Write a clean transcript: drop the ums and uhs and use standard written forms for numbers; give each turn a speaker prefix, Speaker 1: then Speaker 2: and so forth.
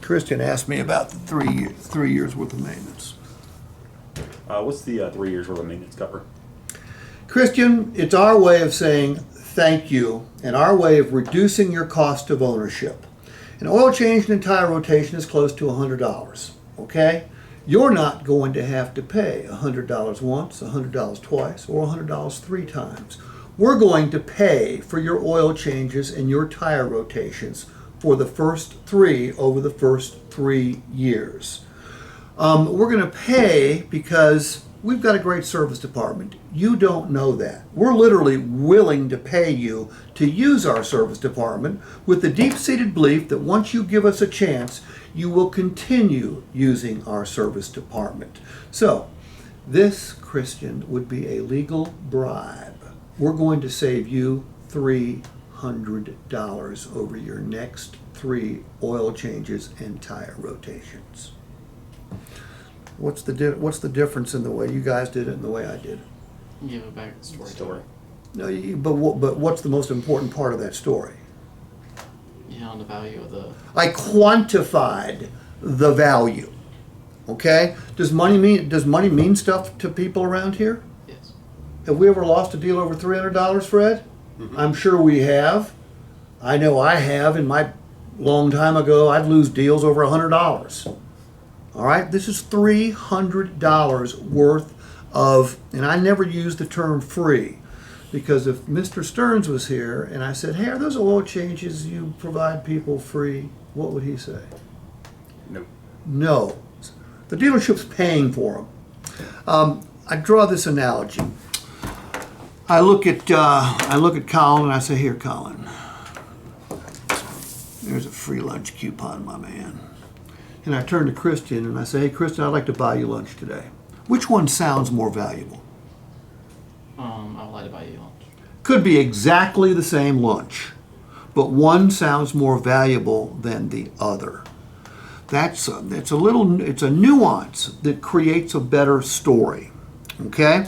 Speaker 1: Christian asked me about the 3 years worth of maintenance.
Speaker 2: What's the 3 years worth of maintenance cover?
Speaker 1: Christian, it's our way of saying thank you and our way of reducing your cost of ownership. An oil change and tire rotation is close to $100, okay? You're not going to have to pay $100 once, $100 twice, or $100 three times. We're going to pay for your oil changes and your tire rotations for the first three over the first 3 years. We're going to pay because we've got a great service department. You don't know that. We're literally willing to pay you to use our service department with the deep-seated belief that once you give us a chance, you will continue using our service department. So, this, Christian, would be a legal bribe. We're going to save you $300 over your next 3 oil changes and tire rotations. What's the difference in the way you guys did it and the way I did it?
Speaker 3: Give it back to the story.
Speaker 1: No, but what's the most important part of that story?
Speaker 3: On the value of the...
Speaker 1: I quantified the value. Okay? Does money mean stuff to people around here?
Speaker 3: Yes.
Speaker 1: Have we ever lost a deal over $300, Fred? Mm-hmm. I'm sure we have. I know I have. In my long time ago, I'd lose deals over $100. All right? This is $300 worth of, and I never use the term free, because if Mr. Stearns was here and I said, hey, are those oil changes you provide people free, what would he say?
Speaker 2: No.
Speaker 1: No. The dealership's paying for them. I draw this analogy. I look at Colin and I say, here, Colin, there's a free lunch coupon, my man. And I turn to Christian and I say, hey, Christian, I'd like to buy you lunch today. Which one sounds more valuable?
Speaker 3: I would like to buy you lunch.
Speaker 1: Could be exactly the same lunch, but one sounds more valuable than the other. It's a nuance that creates a better story. Okay?